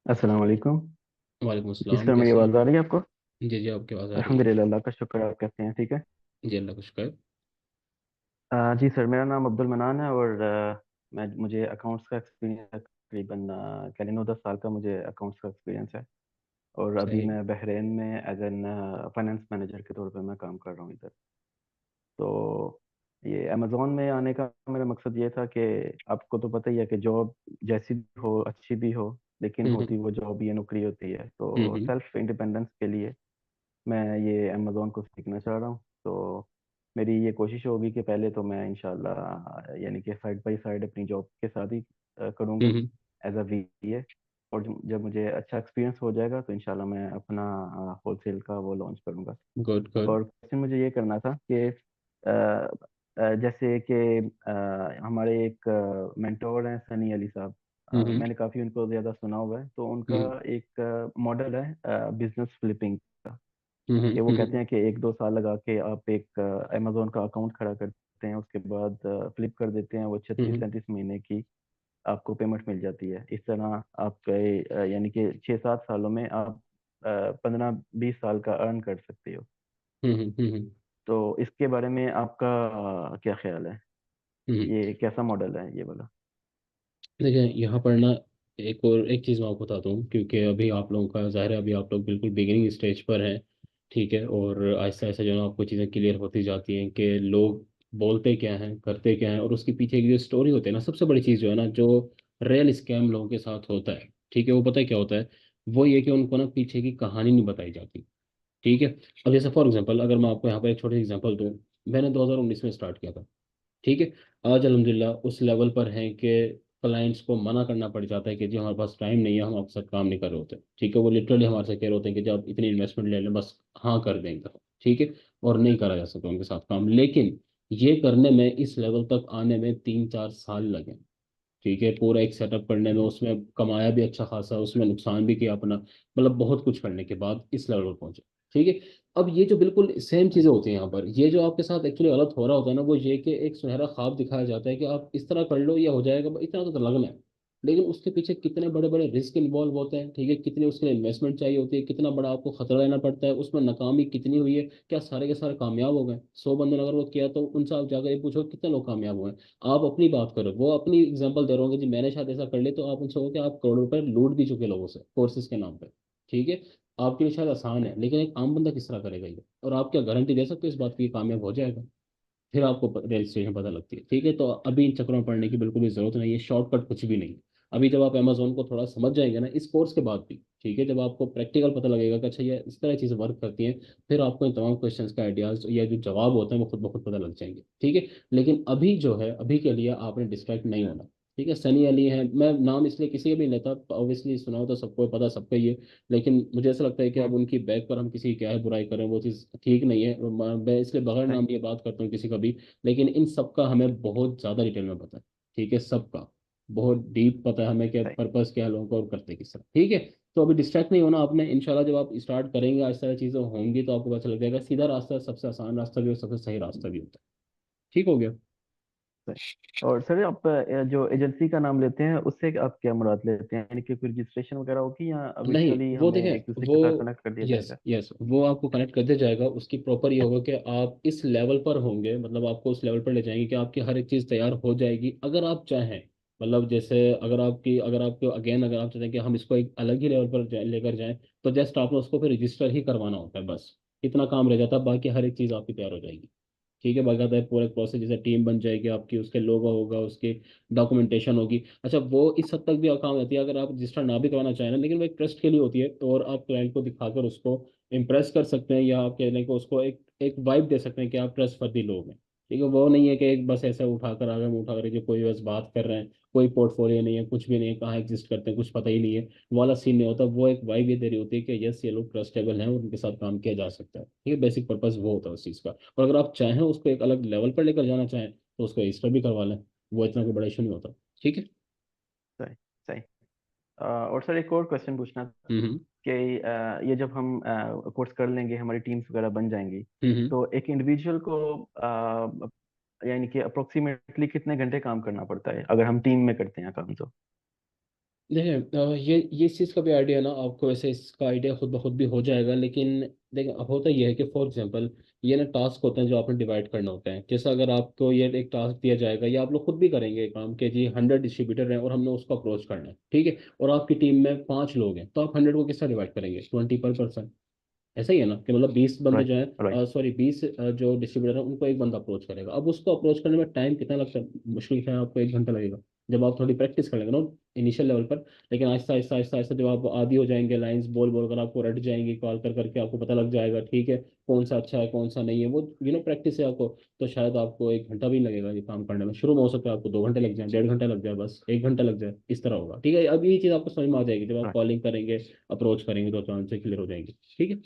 अस्सलाम वालेकुम। वालेकुम जी अस्सलाम। सर, मेरी कैसे हैं? आवाज़ आ रही है आपको? जी जी, आपकी आवाज़ आ रही है। अल्हम्दुलिल्लाह, अल्लाह का शुक्र है। आप कैसे हैं? ठीक है। जी, अल्लाह का शुक्र है। जी सर, मेरा नाम अब्दुल मनान है और मुझे अकाउंट्स का एक्सपीरियंस है। तकरीबन करीब 9-10 साल का मुझे अकाउंट्स का एक्सपीरियंस है। और अभी सही। मैं बहरीन में एज एन फाइनेंस मैनेजर के तौर पे मैं काम कर रहा हूँ इधर। तो ये अमेज़ोन में आने का मेरा मकसद ये था कि आपको तो पता ही है कि जॉब जैसी भी हो, अच्छी भी हो, लेकिन हम्म होती वो जॉब ये नौकरी होती है। हम्म तो हम्म सेल्फ इंडिपेंडेंस के लिए मैं ये अमेज़ोन को सीखना चाह रहा हूँ। तो मेरी ये कोशिश होगी कि पहले तो मैं इंशाल्लाह यानी कि साइड बाय साइड अपनी जॉब के साथ ही करूँगा हम्म। As a वीए। और जब मुझे अच्छा एक्सपीरियंस हो जाएगा तो इंशाल्लाह मैं अपना होलसेल का वो लॉन्च करूँगा। Good good. और क्वेश्चन मुझे ये करना था कि जैसे कि हमारे एक मेंटोर हैं सनी अली साहब। हम्म मैंने काफ़ी उनको ज़्यादा सुना हुआ है। तो उनका हम्म एक मॉडल है बिजनेस फ्लिपिंग का, हम्म कि वो कहते हम्म हैं कि 1-2 साल लगा के आप एक अमेजोन का अकाउंट खड़ा करते हैं, उसके बाद फ्लिप कर देते हैं, वो छत्तीस हम्म सैंतीस महीने की आपको पेमेंट मिल जाती है। इस तरह आपके यानी कि 6-7 सालों में आप 15-20 साल का अर्न कर सकते हो। हम्म। तो इसके बारे में आपका क्या ख्याल है? हम्म। ये कैसा मॉडल है ये वाला? देखिए, यहाँ पर ना एक चीज़ मैं आपको बताता हूँ, क्योंकि अभी आप लोगों का ज़ाहिर है, अभी आप लोग बिल्कुल बिगिनिंग स्टेज पर हैं। ठीक है, और आहिस्ता आहिस्ता जो है ना आपको चीज़ें क्लियर होती जाती हैं कि लोग बोलते क्या हैं, करते क्या हैं, और उसके पीछे की जो स्टोरी होती है ना, सबसे बड़ी चीज़ जो है ना, जो रियल स्कैम लोगों के साथ होता है, ठीक है, वो पता है क्या होता है? वो ये कि उनको ना पीछे की कहानी नहीं बताई जाती। ठीक है। अब जैसे फॉर एग्जांपल, अगर मैं आपको यहाँ पर एक छोटी एग्जांपल दूँ, मैंने 2019 में स्टार्ट किया था। ठीक है। आज अल्हम्दुलिल्लाह उस लेवल पर हैं कि क्लाइंट्स को मना करना पड़ जाता है कि जी हमारे पास टाइम नहीं है, हम आपके साथ काम नहीं कर रहे होते। ठीक है, वो लिटरली हमारे से कह रहे होते हैं कि जब आप इतनी इन्वेस्टमेंट ले लें बस, हाँ कर देंगे। ठीक है। और नहीं करा जा सकता उनके साथ काम, लेकिन ये करने में, इस लेवल तक आने में 3-4 साल लगे। ठीक है, पूरा एक सेटअप करने में, हम्म, उसमें कमाया भी अच्छा खासा, उसमें नुकसान भी किया अपना, मतलब बहुत कुछ करने के बाद इस लेवल पर पहुंचे। ठीक है। अब ये जो बिल्कुल सेम चीजें होती हैं यहाँ पर, ये जो आपके साथ एक्चुअली गलत हो रहा होता है ना, वो ये कि एक सुनहरा ख्वाब दिखाया जाता है कि आप इस तरह कर लो, ये हो जाएगा, इतना तो लगना है। लेकिन उसके पीछे कितने बड़े बड़े रिस्क इन्वॉल्व होते हैं, ठीक है, कितनी उसके लिए इन्वेस्टमेंट चाहिए होती है, कितना बड़ा आपको खतरा लेना पड़ता है, उसमें नाकामी कितनी हुई है, क्या सारे के सारे कामयाब हो गए? 100 बंदे ने अगर वो किया तो उनसे आप जाकर ये पूछो कितने लोग कामयाब हुए? आप अपनी बात करो, वो अपनी एग्जांपल दे रहे होंगे जी मैंने शायद ऐसा कर लिया, तो आप उनसे हो कि आप करोड़ों रुपए लूट भी चुके लोगों से कोर्सेज के नाम पे। ठीक है। आपके लिए शायद आसान है, लेकिन एक आम बंदा किस तरह करेगा ये? और आप क्या गारंटी दे सकते हो इस बात की कि कामयाब हो जाएगा? फिर आपको रजिस्ट्रेशन पता लगती है। ठीक है, तो अभी इन चक्करों में पड़ने की बिल्कुल भी जरूरत नहीं है, शॉर्टकट कुछ भी नहीं है। अभी जब आप अमेजोन को थोड़ा समझ जाएंगे ना इस कोर्स के बाद भी, ठीक है, जब आपको प्रैक्टिकल पता लगेगा कि अच्छा ये इस तरह चीज़ें वर्क करती हैं, फिर आपको इन तमाम क्वेश्चंस का आइडियाज या जो जवाब होते हैं वो खुद ब खुद पता लग जाएंगे। ठीक है। लेकिन अभी जो है, अभी के लिए आपने डिस्ट्रैक्ट नहीं होना। ठीक है, सनी अली है, मैं नाम इसलिए किसी का भी नहीं लेता, ऑब्वियसली सुना हो तो सबको पता, सबका ही है। लेकिन मुझे ऐसा लगता है कि अब हम्म, उनकी बैक पर हम किसी की क्या है बुराई करें, वो चीज़ ठीक नहीं है। मैं इसलिए बगैर सही। नाम लिए बात करता हूँ किसी का भी। लेकिन इन सबका हमें बहुत ज़्यादा डिटेल में पता है। ठीक है, सबका बहुत डीप पता है हमें कि सही। पर्पस क्या है लोगों का और करते किस तरह। ठीक है। तो अभी डिस्ट्रैक्ट नहीं होना आपने, इंशाल्लाह जब आप स्टार्ट करेंगे, आज सारी चीज़ें होंगी तो आपको पता चल जाएगा, सीधा रास्ता सबसे आसान रास्ता भी और सबसे सही रास्ता भी होता है। ठीक हो गया? सही। और सर, आप जो एजेंसी का नाम लेते हैं उससे आप क्या मुराद लेते हैं? यानी कि कोई रजिस्ट्रेशन वगैरह होगी या नहीं, वर्चुअली वो हमें एक देखें दूसरे वो, के साथ कनेक्ट कर दिया यस जाएगा? यस, वो आपको कनेक्ट कर दिया जाएगा। उसकी प्रॉपर ये होगा कि आप इस लेवल पर होंगे, मतलब आपको उस लेवल पर ले जाएंगे कि आपकी हर एक चीज़ तैयार हो जाएगी अगर आप चाहें। मतलब जैसे अगर आपको अगेन, अगर आप चाहते हैं कि हम इसको एक अलग ही लेवल पर लेकर जाएं, तो जस्ट आपने उसको फिर रजिस्टर ही करवाना होता है, बस इतना काम रह जाता है, बाकी हर एक चीज़ आपकी तैयार हो जाएगी। ठीक है, बाकायदा है पूरा प्रोसेस, जैसे टीम बन जाएगी आपकी, उसके लोगो होगा, उसकी डॉक्यूमेंटेशन होगी। अच्छा, वो इस हद तक भी काम होती है, अगर आप रजिस्टर ना भी करवाना चाहें ना, लेकिन वो एक ट्रस्ट के लिए होती है, और आप क्लाइंट को दिखाकर उसको इम्प्रेस कर सकते हैं, या आप कहने को उसको एक एक वाइब दे सकते हैं कि आप ट्रस्ट वर्दी लोग हैं। ठीक है, वो नहीं है कि एक बस ऐसे उठाकर आगे में उठा करके कोई बस बात कर रहे हैं, कोई पोर्टफोलियो नहीं है, कुछ भी नहीं है, कहाँ एग्जिस्ट करते हैं कुछ पता ही नहीं है, वो वाला सीन नहीं होता। वो एक वाइब ये दे रही होती है कि यस ये लोग ट्रस्टेबल हैं और उनके साथ काम किया जा सकता है। ठीक है, बेसिक पर्पज वो होता है उस चीज़ का। और अगर आप चाहें उसको एक अलग लेवल पर लेकर जाना चाहें, तो उसको रजिस्टर भी करवा लें, वो इतना कोई बड़ा इशू नहीं होता। ठीक है। सही। सही। और सर, एक और क्वेश्चन पूछना था हम्म कि ये जब हम कोर्स कर लेंगे, हमारी टीम्स वगैरह बन जाएंगी, हम्म। तो एक इंडिविजुअल को यानी कि अप्रोक्सीमेटली कितने घंटे काम करना पड़ता है अगर हम टीम में करते हैं काम तो? देखिए ये इस चीज़ का भी आइडिया ना आपको, वैसे इसका आइडिया खुद ब खुद भी हो जाएगा, लेकिन देखिए अब होता यह है कि फॉर एग्जांपल ये ना टास्क होते हैं जो आपने डिवाइड करना होता है। जैसे अगर आपको ये एक टास्क दिया जाएगा, या आप लोग खुद भी करेंगे काम के जी 100 डिस्ट्रीब्यूटर हैं और हमने उसको अप्रोच करना है, ठीक है, और आपकी टीम में 5 लोग हैं, तो आप 100 को किस तरह डिवाइड करेंगे? 20 पर पर्सन। ऐसा ही है ना कि मतलब 20 बंदे राइट, जो राइट। हैं, सॉरी 20 जो डिस्ट्रीब्यूटर हैं उनको एक बंदा अप्रोच करेगा। अब उसको अप्रोच करने में टाइम कितना लगता है? मुश्किल है, आपको 1 घंटा लगेगा जब आप थोड़ी प्रैक्टिस कर लेंगे ना इनिशियल लेवल पर। लेकिन आहिस्ता आहिस्ता आहिस्ता आहिस्ता जब आप आदी हो जाएंगे, लाइंस बोल बोल कर आपको रट जाएंगी, कॉल कर करके आपको पता लग जाएगा, ठीक है, कौन सा अच्छा है कौन सा नहीं है, वो प्रैक्टिस है आपको। तो शायद आपको 1 घंटा भी नहीं लगेगा ये काम करने में। शुरू में हो सकता है आपको 2 घंटे लग जाए, 1.5 घंटा लग जाए, बस 1 घंटा लग जाए, इस तरह होगा। ठीक है, अब ये चीज़ आपको समझ में आ जाएगी जब आप राइट। कॉलिंग करेंगे, अप्रोच करेंगे, तो चांस से क्लियर हो जाएंगे। ठीक है।